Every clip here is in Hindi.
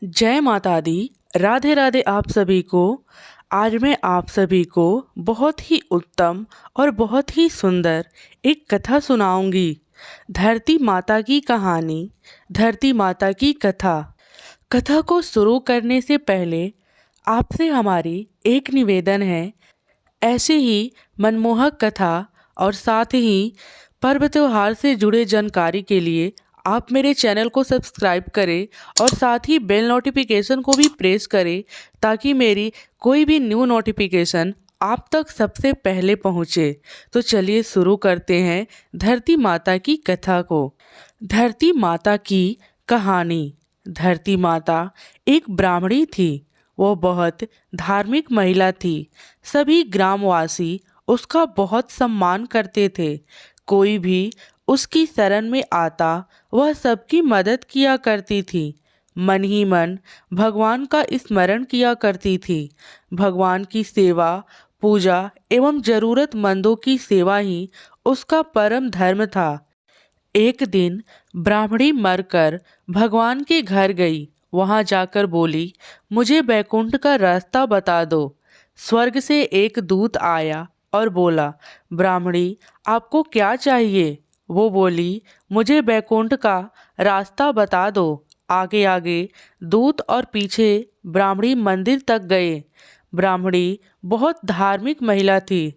जय माता दी। राधे राधे आप सभी को। आज मैं आप सभी को बहुत ही उत्तम और बहुत ही सुंदर एक कथा सुनाऊंगी। धरती माता की कहानी। धरती माता की कथा। कथा को शुरू करने से पहले आपसे हमारी एक निवेदन है। ऐसे ही मनमोहक कथा और साथ ही पर्व त्योहार से जुड़े जानकारी के लिए आप मेरे चैनल को सब्सक्राइब करें और साथ ही बेल नोटिफिकेशन को भी प्रेस करें ताकि मेरी कोई भी न्यू नोटिफिकेशन आप तक सबसे पहले पहुँचे। तो चलिए शुरू करते हैं धरती माता की कथा को। धरती माता की कहानी। धरती माता एक ब्राह्मणी थी। वो बहुत धार्मिक महिला थी। सभी ग्रामवासी उसका बहुत सम्मान करते थे। कोई भी उसकी शरण में आता वह सबकी मदद किया करती थी। मन ही मन भगवान का स्मरण किया करती थी। भगवान की सेवा, पूजा एवं जरूरतमंदों की सेवा ही उसका परम धर्म था। एक दिन ब्राह्मणी मरकर भगवान के घर गई। वहां जाकर बोली, मुझे बैकुंठ का रास्ता बता दो। स्वर्ग से एक दूत आया और बोला, ब्राह्मणी आपको क्या चाहिए? वो बोली, मुझे बैकुंठ का रास्ता बता दो। आगे आगे दूत और पीछे ब्राह्मणी मंदिर तक गए। ब्राह्मणी बहुत धार्मिक महिला थी।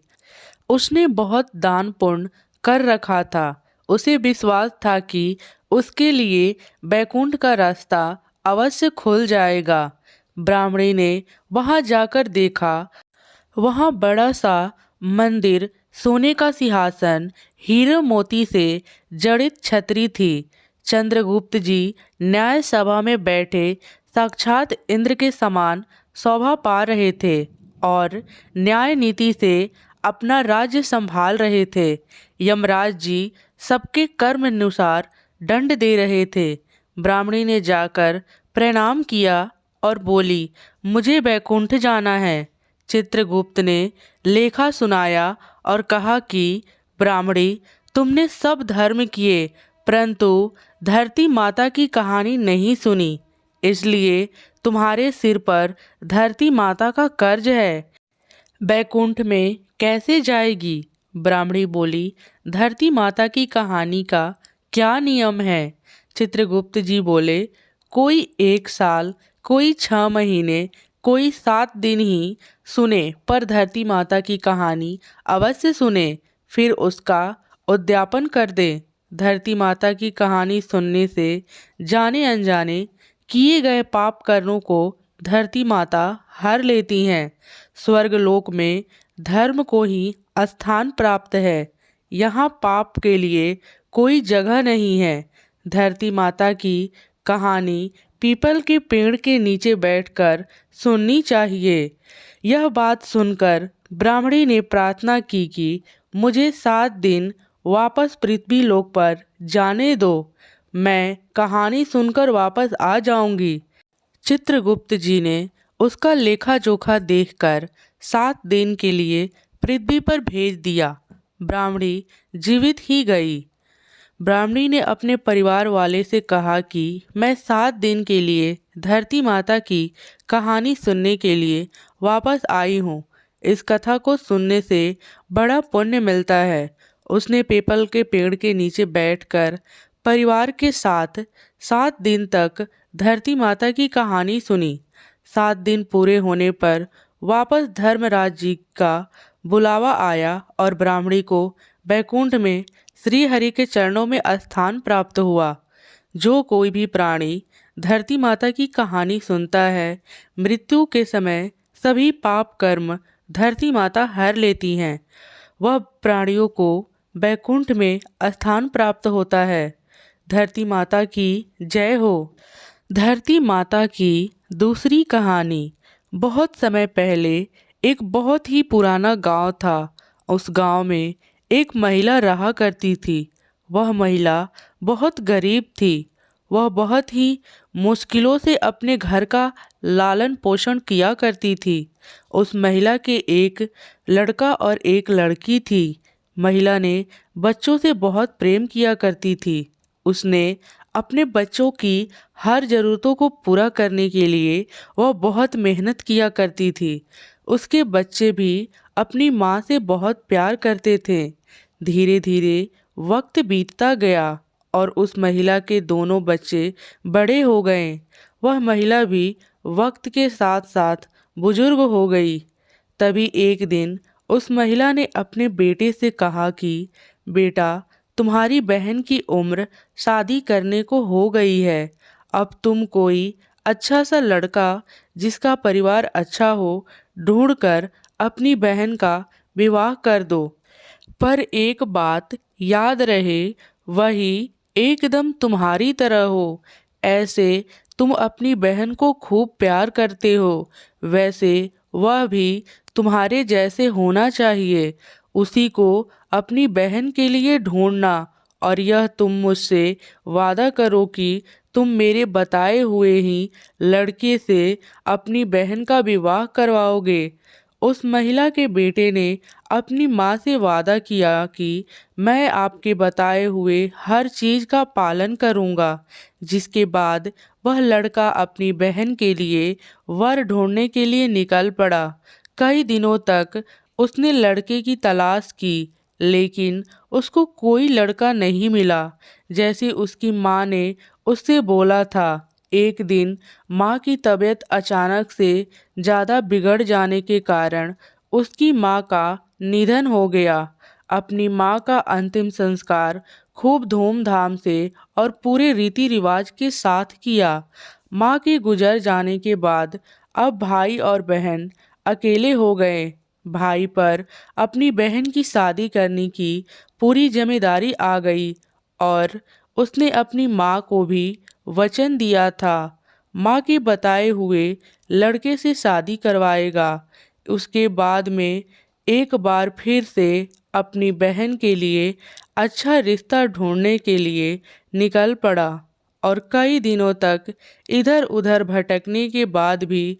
उसने बहुत दान पुण्य कर रखा था। उसे विश्वास था कि उसके लिए बैकुंठ का रास्ता अवश्य खुल जाएगा। ब्राह्मणी ने वहां जाकर देखा। वहां बड़ा सा मंदिर, सोने का सिंहासन, हीरे मोती से जड़ित छतरी थी। चंद्रगुप्त जी न्याय सभा में बैठे साक्षात इंद्र के समान शोभा पा रहे थे और न्याय नीति से अपना राज्य संभाल रहे थे। यमराज जी सबके कर्म अनुसार दंड दे रहे थे। ब्राह्मणी ने जाकर प्रणाम किया और बोली, मुझे बैकुंठ जाना है। चित्रगुप्त ने लेखा सुनाया और कहा कि ब्राह्मणी तुमने सब धर्म किए परंतु धरती माता की कहानी नहीं सुनी, इसलिए तुम्हारे सिर पर धरती माता का कर्ज है। बैकुंठ में कैसे जाएगी? ब्राह्मणी बोली, धरती माता की कहानी का क्या नियम है? चित्रगुप्त जी बोले, कोई 1 साल, कोई 6 महीने, कोई 7 दिन ही सुने पर धरती माता की कहानी अवश्य सुने, फिर उसका उद्यापन कर दे। धरती माता की कहानी सुनने से जाने अनजाने किए गए पाप कर्मों को धरती माता हर लेती हैं। स्वर्गलोक में धर्म को ही स्थान प्राप्त है। यहाँ पाप के लिए कोई जगह नहीं है। धरती माता की कहानी पीपल के पेड़ के नीचे बैठकर सुननी चाहिए। यह बात सुनकर ब्राह्मणी ने प्रार्थना की कि मुझे 7 दिन वापस पृथ्वी लोक पर जाने दो। मैं कहानी सुनकर वापस आ जाऊंगी। चित्रगुप्त जी ने उसका लेखा जोखा देखकर 7 दिन के लिए पृथ्वी पर भेज दिया। ब्राह्मणी जीवित ही गई। ब्राह्मणी ने अपने परिवार वाले से कहा कि मैं 7 दिन के लिए धरती माता की कहानी सुनने के लिए वापस आई हूँ। इस कथा को सुनने से बड़ा पुण्य मिलता है। उसने पीपल के पेड़ के नीचे बैठकर परिवार के साथ 7 दिन तक धरती माता की कहानी सुनी। 7 दिन पूरे होने पर वापस धर्मराज जी का बुलावा आया और ब्राह्मणी को बैकुंठ में श्री हरि के चरणों में स्थान प्राप्त हुआ। जो कोई भी प्राणी धरती माता की कहानी सुनता है, मृत्यु के समय सभी पाप कर्म धरती माता हर लेती हैं। वह प्राणियों को बैकुंठ में स्थान प्राप्त होता है। धरती माता की जय हो। धरती माता की दूसरी कहानी। बहुत समय पहले एक बहुत ही पुराना गांव था। उस गांव में एक महिला रहा करती थी। वह महिला बहुत गरीब थी। वह बहुत ही मुश्किलों से अपने घर का लालन पोषण किया करती थी। उस महिला के एक लड़का और एक लड़की थी। महिला ने बच्चों से बहुत प्रेम किया करती थी। उसने अपने बच्चों की हर ज़रूरतों को पूरा करने के लिए वह बहुत मेहनत किया करती थी। उसके बच्चे भी अपनी माँ से बहुत प्यार करते थे। धीरे धीरे वक्त बीतता गया और उस महिला के दोनों बच्चे बड़े हो गए। वह महिला भी वक्त के साथ साथ बुजुर्ग हो गई। तभी एक दिन उस महिला ने अपने बेटे से कहा कि बेटा, तुम्हारी बहन की उम्र शादी करने को हो गई है। अब तुम कोई अच्छा सा लड़का जिसका परिवार अच्छा हो ढूंढकर अपनी बहन का विवाह कर दो। पर एक बात याद रहे, वही एकदम तुम्हारी तरह हो। ऐसे तुम अपनी बहन को खूब प्यार करते हो, वैसे वह भी तुम्हारे जैसे होना चाहिए। उसी को अपनी बहन के लिए ढूंढना, और यह तुम मुझसे वादा करो कि तुम मेरे बताए हुए ही लड़के से अपनी बहन का विवाह करवाओगे। उस महिला के बेटे ने अपनी माँ से वादा किया कि मैं आपके बताए हुए हर चीज़ का पालन करूँगा। जिसके बाद वह लड़का अपनी बहन के लिए वर ढूंढने के लिए निकल पड़ा। कई दिनों तक उसने लड़के की तलाश की, लेकिन उसको कोई लड़का नहीं मिला। जैसे उसकी माँ ने उससे बोला था। एक दिन माँ की तबीयत अचानक से ज़्यादा बिगड़ जाने के कारण उसकी माँ का निधन हो गया। अपनी माँ का अंतिम संस्कार खूब धूमधाम से और पूरे रीति रिवाज के साथ किया। माँ के गुजर जाने के बाद अब भाई और बहन अकेले हो गए। भाई पर अपनी बहन की शादी करने की पूरी जिम्मेदारी आ गई और उसने अपनी माँ को भी वचन दिया था, माँ के बताए हुए लड़के से शादी करवाएगा। उसके बाद में एक बार फिर से अपनी बहन के लिए अच्छा रिश्ता ढूंढने के लिए निकल पड़ा और कई दिनों तक इधर उधर भटकने के बाद भी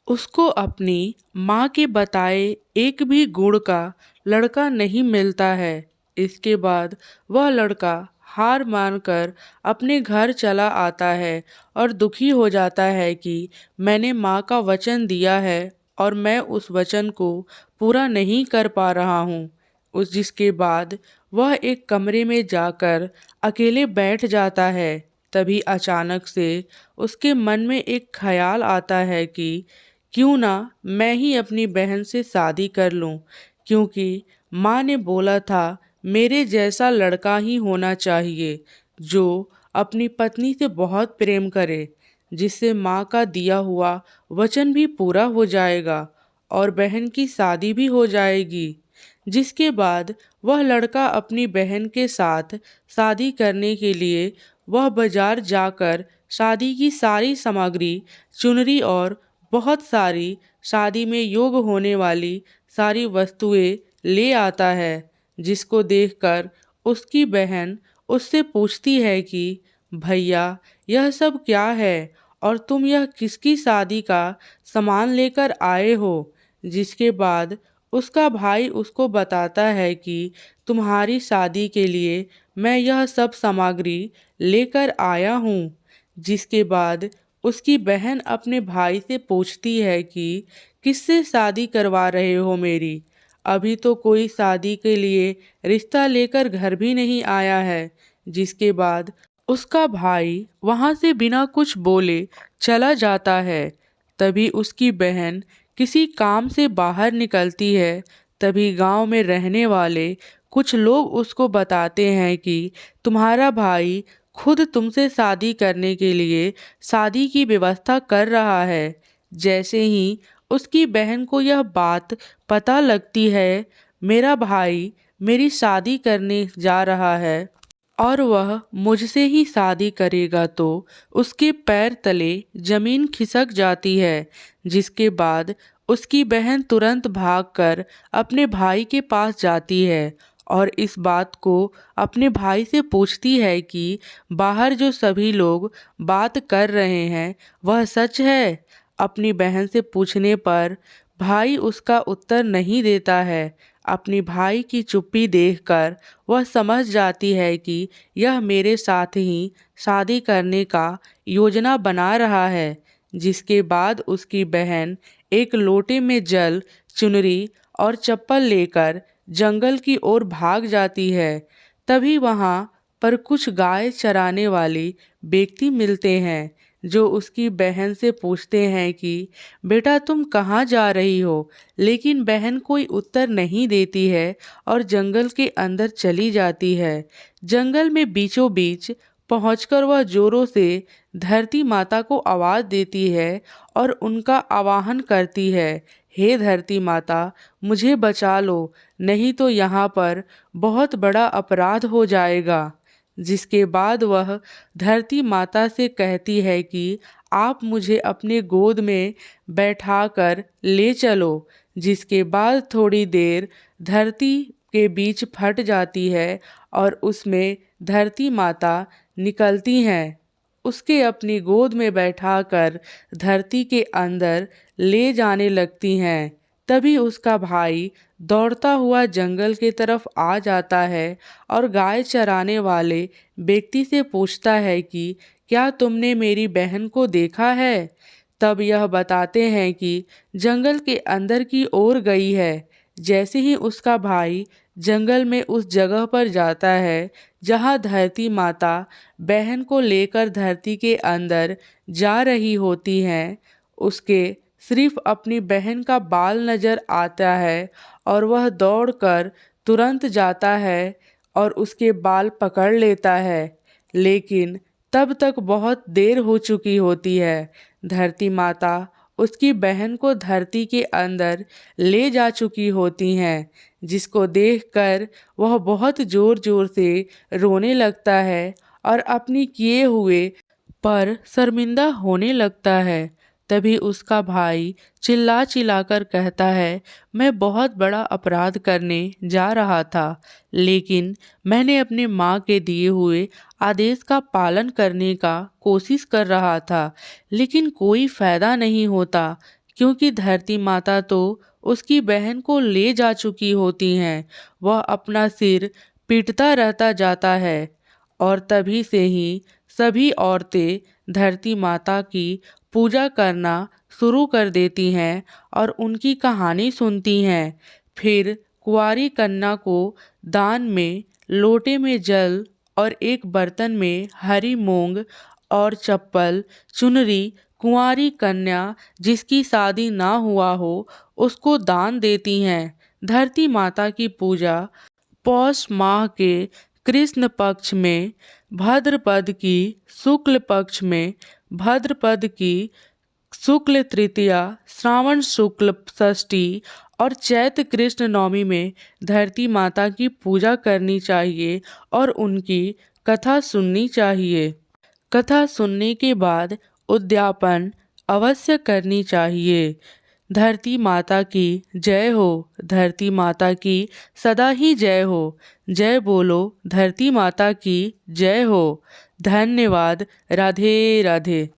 उसको अपनी माँ के बताए एक भी गुण का लड़का नहीं मिलता है। इसके बाद वह लड़का हार मानकर अपने घर चला आता है और दुखी हो जाता है कि मैंने माँ का वचन दिया है और मैं उस वचन को पूरा नहीं कर पा रहा हूँ। उस जिसके बाद वह एक कमरे में जाकर अकेले बैठ जाता है। तभी अचानक से उसके मन में एक ख्याल आता है कि क्यों ना मैं ही अपनी बहन से शादी कर लूं, क्योंकि माँ ने बोला था मेरे जैसा लड़का ही होना चाहिए जो अपनी पत्नी से बहुत प्रेम करे, जिससे माँ का दिया हुआ वचन भी पूरा हो जाएगा और बहन की शादी भी हो जाएगी। जिसके बाद वह लड़का अपनी बहन के साथ शादी करने के लिए वह बाजार जाकर शादी की सारी सामग्री, चुनरी और बहुत सारी शादी में योग होने वाली सारी वस्तुएं ले आता है। जिसको देखकर उसकी बहन उससे पूछती है कि भैया, यह सब क्या है और तुम यह किसकी शादी का सामान लेकर आए हो। जिसके बाद उसका भाई उसको बताता है कि तुम्हारी शादी के लिए मैं यह सब सामग्री लेकर आया हूँ। जिसके बाद उसकी बहन अपने भाई से पूछती है कि किससे शादी करवा रहे हो मेरी, अभी तो कोई शादी के लिए रिश्ता लेकर घर भी नहीं आया है। जिसके बाद उसका भाई वहाँ से बिना कुछ बोले चला जाता है। तभी उसकी बहन किसी काम से बाहर निकलती है। तभी गांव में रहने वाले कुछ लोग उसको बताते हैं कि तुम्हारा भाई खुद तुमसे शादी करने के लिए शादी की व्यवस्था कर रहा है। जैसे ही उसकी बहन को यह बात पता लगती है, मेरा भाई मेरी शादी करने जा रहा है और वह मुझसे ही शादी करेगा, तो उसके पैर तले जमीन खिसक जाती है। जिसके बाद उसकी बहन तुरंत भागकर अपने भाई के पास जाती है और इस बात को अपने भाई से पूछती है कि बाहर जो सभी लोग बात कर रहे हैं वह सच है। अपनी बहन से पूछने पर भाई उसका उत्तर नहीं देता है। अपनी भाई की चुप्पी देखकर वह समझ जाती है कि यह मेरे साथ ही शादी करने का योजना बना रहा है। जिसके बाद उसकी बहन एक लोटे में जल, चुनरी और चप्पल लेकर जंगल की ओर भाग जाती है। तभी वहाँ पर कुछ गाय चराने वाले व्यक्ति मिलते हैं जो उसकी बहन से पूछते हैं कि बेटा तुम कहाँ जा रही हो। लेकिन बहन कोई उत्तर नहीं देती है और जंगल के अंदर चली जाती है। जंगल में बीचों बीच पहुंचकर वह जोरों से धरती माता को आवाज़ देती है और उनका आवाहन करती है, हे धरती माता, मुझे बचा लो, नहीं तो यहाँ पर बहुत बड़ा अपराध हो जाएगा। जिसके बाद वह धरती माता से कहती है कि आप मुझे अपने गोद में बैठाकर ले चलो। जिसके बाद थोड़ी देर धरती के बीच फट जाती है और उसमें धरती माता निकलती हैं। उसके अपनी गोद में बैठाकर धरती के अंदर ले जाने लगती हैं। तभी उसका भाई दौड़ता हुआ जंगल की तरफ आ जाता है और गाय चराने वाले व्यक्ति से पूछता है कि क्या तुमने मेरी बहन को देखा है। तब यह बताते हैं कि जंगल के अंदर की ओर गई है। जैसे ही उसका भाई जंगल में उस जगह पर जाता है जहाँ धरती माता बहन को लेकर धरती के अंदर जा रही होती हैं, उसके सिर्फ अपनी बहन का बाल नज़र आता है और वह दौड़कर तुरंत जाता है और उसके बाल पकड़ लेता है। लेकिन तब तक बहुत देर हो चुकी होती है। धरती माता उसकी बहन को धरती के अंदर ले जा चुकी होती हैं, जिसको देखकर वह बहुत ज़ोर ज़ोर से रोने लगता है और अपनी किए हुए पर शर्मिंदा होने लगता है। तभी उसका भाई चिल्ला चिल्लाकर कहता है, मैं बहुत बड़ा अपराध करने जा रहा था, लेकिन मैंने अपने माँ के दिए हुए आदेश का पालन करने का कोशिश कर रहा था, लेकिन कोई फ़ायदा नहीं होता क्योंकि धरती माता तो उसकी बहन को ले जा चुकी होती हैं। वह अपना सिर पीटता रहता जाता है और तभी से ही सभी औरतें धरती माता की पूजा करना शुरू कर देती हैं और उनकी कहानी सुनती हैं। फिर कुंवारी कन्या को दान में लोटे में जल और एक बर्तन में हरी मूंग और चप्पल, चुनरी कुंवारी कन्या जिसकी शादी ना हुआ हो उसको दान देती हैं। धरती माता की पूजा पौष माह के कृष्ण पक्ष में, भाद्रपद की शुक्ल पक्ष में, भाद्रपद की शुक्ल तृतीया, श्रावण शुक्ल षष्ठी और चैत्र कृष्ण नवमी में धरती माता की पूजा करनी चाहिए और उनकी कथा सुननी चाहिए। कथा सुनने के बाद उद्यापन अवश्य करनी चाहिए। धरती माता की जय हो। धरती माता की सदा ही जय हो। जय बोलो धरती माता की जय हो। धन्यवाद। राधे राधे।